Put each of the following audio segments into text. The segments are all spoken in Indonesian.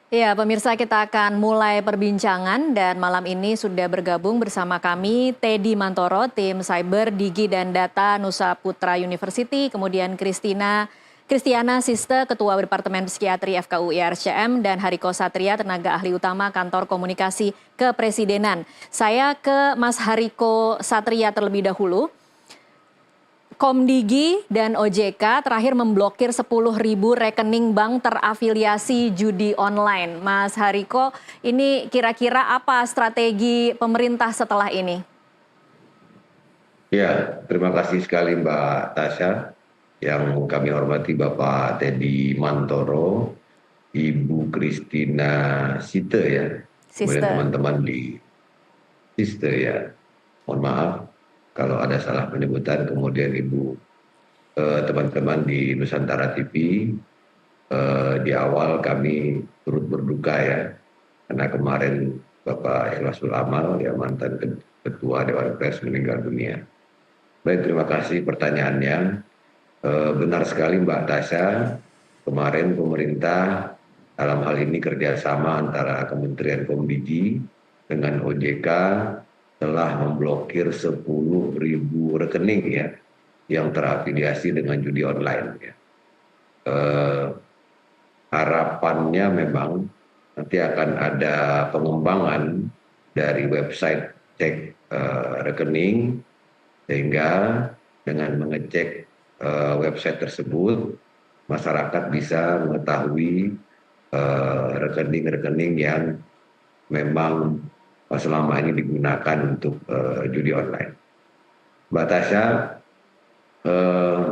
Ya, pemirsa kita akan mulai perbincangan dan malam ini sudah bergabung bersama kami Teddy Mantoro, tim Cyber, Digi dan Data Nusa Putra University, kemudian Kristiana Siste, Ketua Departemen Psikiatri FKUI RCM, dan Hariko Satria, tenaga ahli utama Kantor Komunikasi Kepresidenan. Saya ke Mas Hariko Satria terlebih dahulu. Komdigi dan OJK terakhir memblokir 10.000 rekening bank terafiliasi judi online. Mas Hariko, ini kira-kira apa strategi pemerintah setelah ini? Ya, terima kasih sekali Mbak Tasya. Yang kami hormati Bapak Teddy Mantoro, Ibu Kristina Site ya, kemudian Sister. teman-teman di Site ya. Mohon maaf kalau ada salah penyebutan, kemudian Ibu teman-teman di Nusantara TV. Di awal kami turut berduka ya, karena kemarin Bapak Ikhlasul Amal, ya mantan Ketua Dewan Pers meninggal dunia. Baik, terima kasih pertanyaannya. Benar sekali Mbak Tasya, kemarin pemerintah dalam hal ini kerjasama antara Kementerian Komdigi dengan OJK telah memblokir 10.000 rekening ya yang terafiliasi dengan judi online ya. Harapannya memang nanti akan ada pengembangan dari website cek rekening, sehingga dengan mengecek website tersebut masyarakat bisa mengetahui rekening-rekening yang memang selama ini digunakan untuk judi online. Mbak Tasya,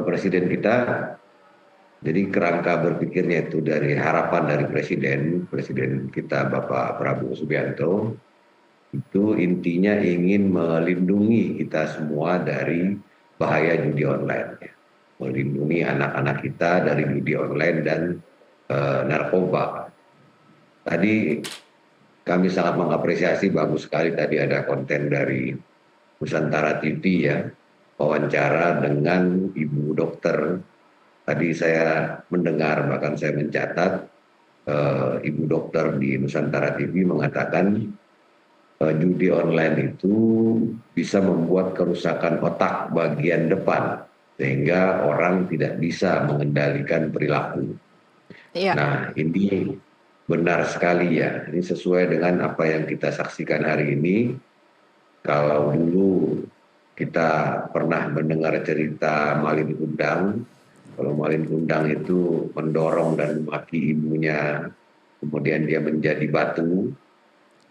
Presiden kita, jadi kerangka berpikirnya itu dari harapan dari Presiden kita Bapak Prabowo Subianto, itu intinya ingin melindungi kita semua dari bahaya judi online. Ya. Melindungi anak-anak kita dari judi online dan narkoba. Tadi kami sangat mengapresiasi, bagus sekali tadi ada konten dari Nusantara TV ya, wawancara dengan Ibu Dokter. Tadi saya mendengar, bahkan saya mencatat, Ibu Dokter di Nusantara TV mengatakan judi online itu bisa membuat kerusakan otak bagian depan, sehingga orang tidak bisa mengendalikan perilaku. Iya. Nah, ini benar sekali ya, ini sesuai dengan apa yang kita saksikan hari ini. Kalau dulu kita pernah mendengar cerita Malin Kundang, kalau Malin Kundang itu mendorong dan memaki ibunya, kemudian dia menjadi batu.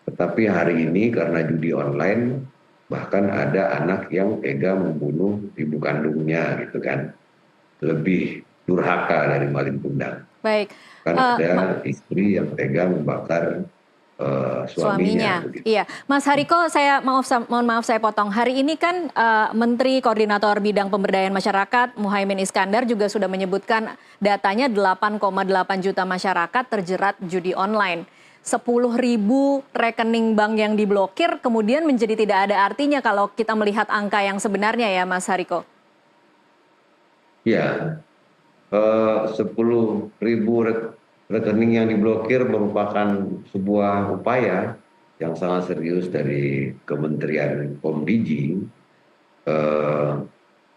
Tetapi hari ini karena judi online, bahkan ada anak yang tega membunuh ibu kandungnya gitu kan. Lebih durhaka dari Malin Kundang. Baik. Kan ada istri yang tega membakar suaminya. Iya, Mas Hariko, mohon maaf saya potong. Hari ini kan Menteri Koordinator Bidang Pemberdayaan Masyarakat Muhaimin Iskandar juga sudah menyebutkan datanya 8,8 juta masyarakat terjerat judi online. 10.000 rekening bank yang diblokir kemudian menjadi tidak ada artinya kalau kita melihat angka yang sebenarnya ya, Mas Hariko. Ya, 10.000 rekening yang diblokir merupakan sebuah upaya yang sangat serius dari Kementerian Komdigi,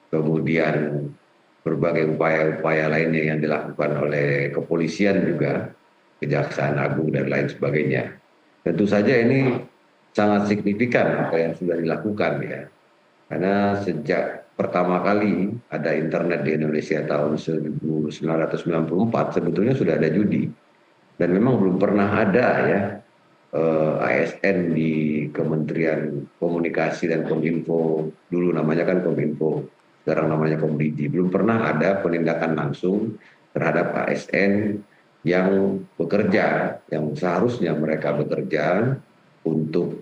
kemudian berbagai upaya-upaya lainnya yang dilakukan oleh kepolisian juga, Kejaksaan Agung dan lain sebagainya. Tentu saja ini sangat signifikan apa yang sudah dilakukan ya. Karena sejak pertama kali ada internet di Indonesia tahun 1994 sebetulnya sudah ada judi. Dan memang belum pernah ada ya ASN di Kementerian Komunikasi dan Kominfo, dulu namanya kan Kominfo, sekarang namanya Komdigi. Belum pernah ada penindakan langsung terhadap ASN yang bekerja, yang seharusnya mereka bekerja untuk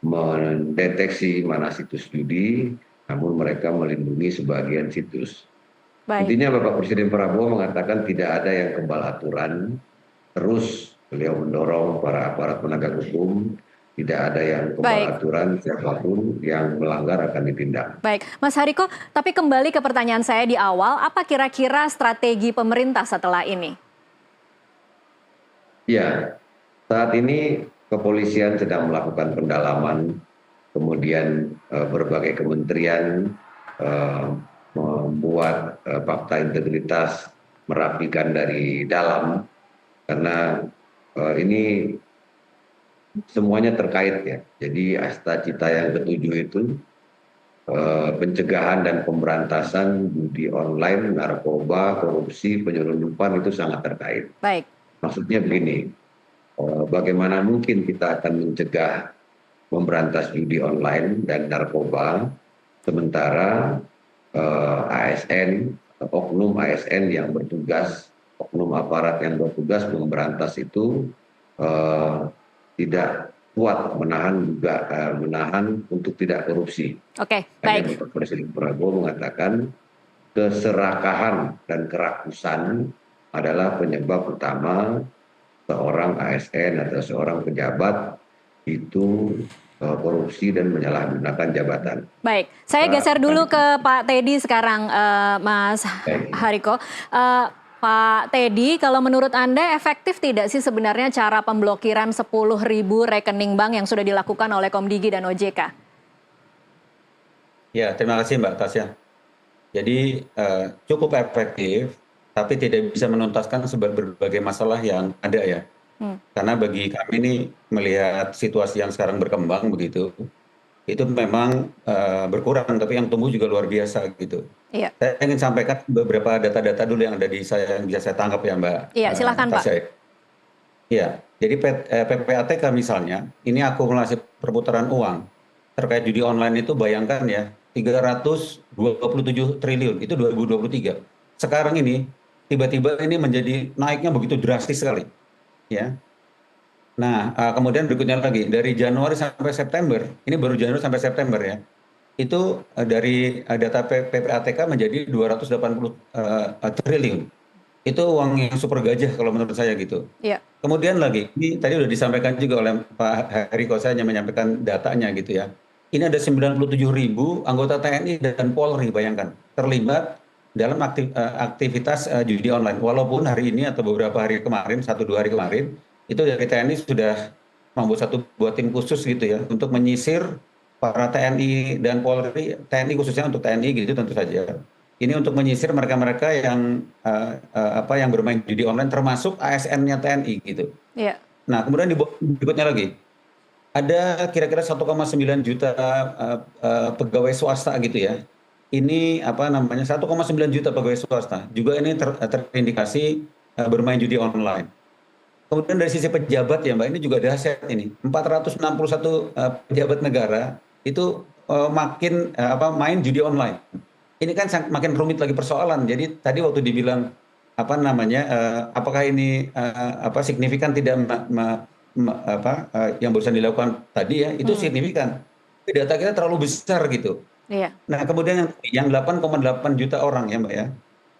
mendeteksi mana situs judi, namun mereka melindungi sebagian situs. Baik. Intinya Bapak Presiden Prabowo mengatakan tidak ada yang kebal aturan, terus beliau mendorong para aparat penegak hukum, tidak ada yang kebal aturan, siapapun yang melanggar akan ditindak. Baik, Mas Hariko, tapi kembali ke pertanyaan saya di awal, apa kira-kira strategi pemerintah setelah ini? Ya, Saat ini kepolisian sedang melakukan pendalaman, kemudian berbagai kementerian membuat fakta integritas, merapikan dari dalam, karena ini semuanya terkait ya. Jadi Asta Cita yang ketujuh itu pencegahan dan pemberantasan judi online, narkoba, korupsi, penyelundupan itu sangat terkait. Baik. Maksudnya begini, bagaimana mungkin kita akan mencegah memberantas judi online dan narkoba, sementara ASN, oknum ASN yang bertugas, oknum aparat yang bertugas memberantas itu tidak kuat menahan untuk tidak korupsi. Oke, Hanya baik. Bapak Presiden Prabowo mengatakan keserakahan dan kerakusan adalah penyebab utama seorang ASN atau seorang pejabat itu korupsi dan menyalahgunakan jabatan. Baik, saya geser dulu ke Pak Teddy sekarang, Mas Hariko. Pak Teddy, kalau menurut Anda efektif tidak sih sebenarnya cara pemblokiran 10.000 rekening bank yang sudah dilakukan oleh Komdigi dan OJK? Ya, terima kasih Mbak Tasya. Jadi cukup efektif, tapi tidak bisa menuntaskan berbagai masalah yang ada ya. Karena bagi kami ini melihat situasi yang sekarang berkembang begitu, itu memang berkurang, tapi yang tumbuh juga luar biasa gitu. Iya. Saya ingin sampaikan beberapa data-data dulu yang ada di saya yang bisa saya tangkap ya Mbak. Iya, silakan Pak. Iya, jadi PPATK misalnya, ini akumulasi perputaran uang terkait judi online itu bayangkan ya, 327 triliun, itu 2023. Sekarang ini, tiba-tiba ini menjadi naiknya begitu drastis sekali. Ya. Nah, kemudian berikutnya lagi, dari Januari sampai September, ini baru Januari sampai September ya, itu dari data PPATK menjadi 280 triliun. Itu uang yang super gajah kalau menurut saya gitu. Iya. Kemudian lagi, ini tadi sudah disampaikan juga oleh Pak Hariko, saya hanya menyampaikan datanya gitu ya. Ini ada 97.000 anggota TNI dan Polri, bayangkan, terlibat dalam aktivitas judi online. Walaupun hari ini atau beberapa hari kemarin, 1-2 hari kemarin, itu dari TNI sudah membuat satu tim khusus gitu ya, untuk menyisir para TNI dan Polri, TNI khususnya untuk TNI gitu tentu saja. Ini untuk menyisir mereka-mereka yang yang bermain judi online, termasuk ASN-nya TNI gitu. Iya. Nah, kemudian berikutnya lagi, ada kira-kira 1,9 juta pegawai swasta gitu ya. Ini 1,9 juta pegawai swasta juga ini terindikasi bermain judi online. Kemudian dari sisi pejabat ya Mbak, ini juga dahsyat ini. 461 pejabat negara itu main judi online. Ini kan makin rumit lagi persoalan. Jadi tadi waktu dibilang apakah ini signifikan tidak yang barusan dilakukan tadi ya, itu signifikan. Tapi data kita terlalu besar gitu. Iya. Nah, kemudian yang 8,8 juta orang ya Mbak ya.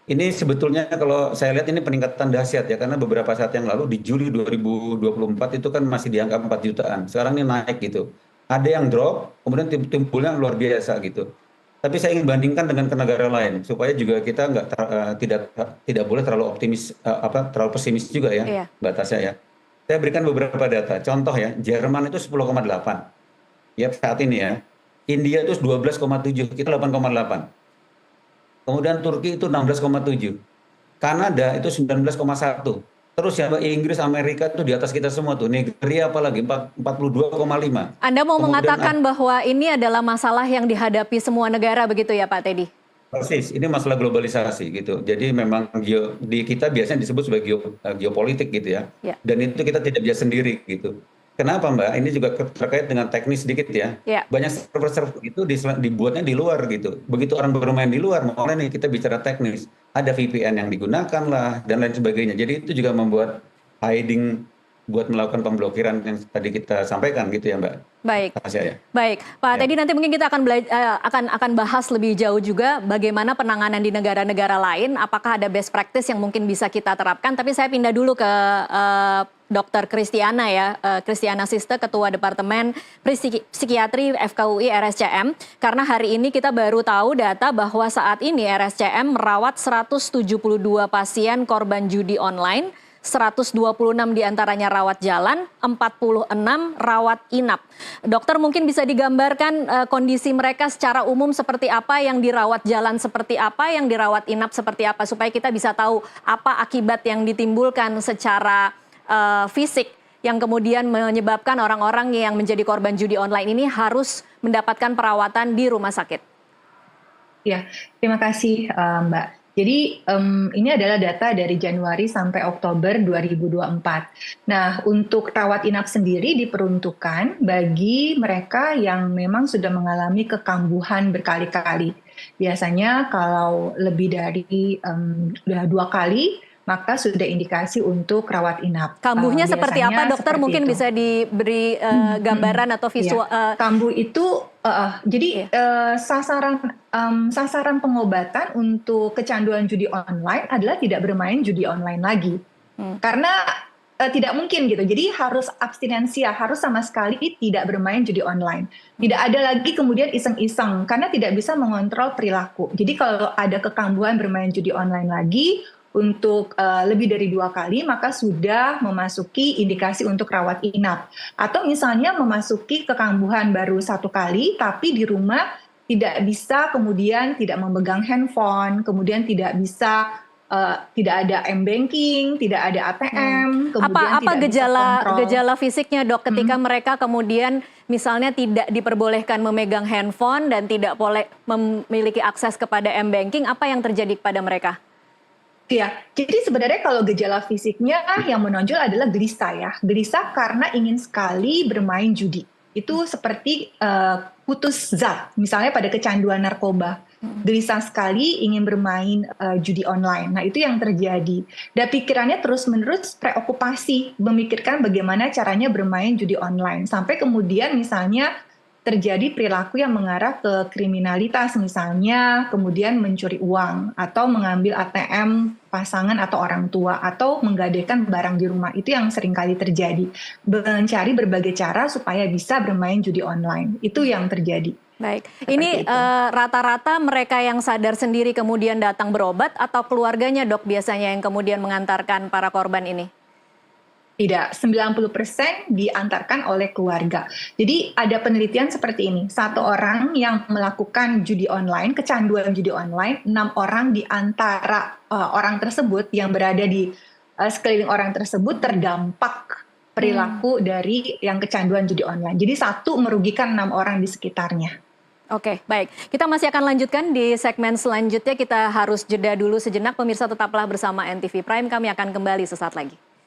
Ini sebetulnya kalau saya lihat ini peningkatan dahsyat ya, karena beberapa saat yang lalu di Juli 2024 itu kan masih di angka 4 jutaan. Sekarang ini naik gitu. Ada yang drop, kemudian timbulnya luar biasa gitu. Tapi saya ingin bandingkan dengan ke negara lain supaya juga kita tidak boleh terlalu optimis terlalu pesimis juga ya, Iya. Mbak Tasya ya. Saya berikan beberapa data. Contoh ya, Jerman itu 10,8. Ya saat ini ya. India itu 12,7, kita 8,8. Kemudian Turki itu 16,7. Kanada itu 19,1. Terus ya Mbak, Inggris, Amerika itu di atas kita semua tuh. Nigeria apalagi 42,5. Anda mau Kemudian mengatakan bahwa ini adalah masalah yang dihadapi semua negara begitu ya Pak Teddy? Persis, ini masalah globalisasi gitu. Jadi memang di kita biasanya disebut sebagai geopolitik gitu ya. Ya. Dan itu kita tidak bisa sendiri gitu. Kenapa Mbak? Ini juga terkait dengan teknis sedikit ya. Ya. Banyak server-server itu dibuatnya di luar gitu. Begitu orang bermain di luar, mulai nih kita bicara teknis. Ada VPN yang digunakan lah dan lain sebagainya. Jadi itu juga membuat hiding buat melakukan pemblokiran yang tadi kita sampaikan gitu ya Mbak. Baik. Ya. Baik, Pak Teddy, nanti mungkin kita akan bahas lebih jauh juga bagaimana penanganan di negara-negara lain. Apakah ada best practice yang mungkin bisa kita terapkan? Tapi saya pindah dulu ke Dr. Kristiana ya, Kristiana Siste, Ketua Departemen Psikiatri FKUI RSCM. Karena hari ini kita baru tahu data bahwa saat ini RSCM merawat 172 pasien korban judi online. 126 diantaranya rawat jalan, 46 rawat inap. Dokter mungkin bisa digambarkan kondisi mereka secara umum seperti apa, yang dirawat jalan seperti apa, yang dirawat inap seperti apa, supaya kita bisa tahu apa akibat yang ditimbulkan secara fisik yang kemudian menyebabkan orang-orang yang menjadi korban judi online ini harus mendapatkan perawatan di rumah sakit. Ya, terima kasih Mbak. Jadi ini adalah data dari Januari sampai Oktober 2024. Nah, untuk rawat inap sendiri diperuntukkan bagi mereka yang memang sudah mengalami kekambuhan berkali-kali. Biasanya kalau lebih dari 2 kali, maka sudah indikasi untuk rawat inap. Kambuhnya seperti apa, dokter? Seperti mungkin itu. bisa diberi gambaran atau visual. Ya. Kambuh itu, jadi sasaran pengobatan untuk kecanduan judi online adalah tidak bermain judi online lagi. Karena tidak mungkin gitu. Jadi harus abstinensia, harus sama sekali tidak bermain judi online. Tidak ada lagi kemudian iseng-iseng, karena tidak bisa mengontrol perilaku. Jadi kalau ada kekambuhan bermain judi online lagi, untuk lebih dari 2 kali, maka sudah memasuki indikasi untuk rawat inap. Atau misalnya memasuki kekambuhan baru 1 kali, tapi di rumah tidak bisa, kemudian tidak memegang handphone, kemudian tidak bisa, tidak ada m-banking, tidak ada ATM, kemudian Apa tidak bisa kontrol. gejala fisiknya, dok, ketika mereka kemudian misalnya tidak diperbolehkan memegang handphone dan tidak boleh memiliki akses kepada m-banking, apa yang terjadi kepada mereka? Ya, jadi sebenarnya kalau gejala fisiknya yang menonjol adalah gelisah ya. Gelisah karena ingin sekali bermain judi. Itu seperti putus zat, misalnya pada kecanduan narkoba. Gelisah sekali ingin bermain judi online. Nah, itu yang terjadi. Dan pikirannya terus-menerus preokupasi, memikirkan bagaimana caranya bermain judi online. Sampai kemudian misalnya terjadi perilaku yang mengarah ke kriminalitas, misalnya kemudian mencuri uang atau mengambil ATM pasangan atau orang tua atau menggadaikan barang di rumah. Itu yang seringkali terjadi. Mencari berbagai cara supaya bisa bermain judi online. Itu yang terjadi. Baik, ini rata-rata mereka yang sadar sendiri kemudian datang berobat atau keluarganya, dok, biasanya yang kemudian mengantarkan para korban ini? Tidak, 90% diantarkan oleh keluarga. Jadi ada penelitian seperti ini, 1 orang yang melakukan judi online, kecanduan judi online, 6 orang di antara orang tersebut yang berada di sekeliling orang tersebut terdampak perilaku dari yang kecanduan judi online. Jadi 1 merugikan 6 orang di sekitarnya. Oke, baik. Kita masih akan lanjutkan di segmen selanjutnya. Kita harus jeda dulu sejenak. Pemirsa tetaplah bersama NTV Prime. Kami akan kembali sesaat lagi.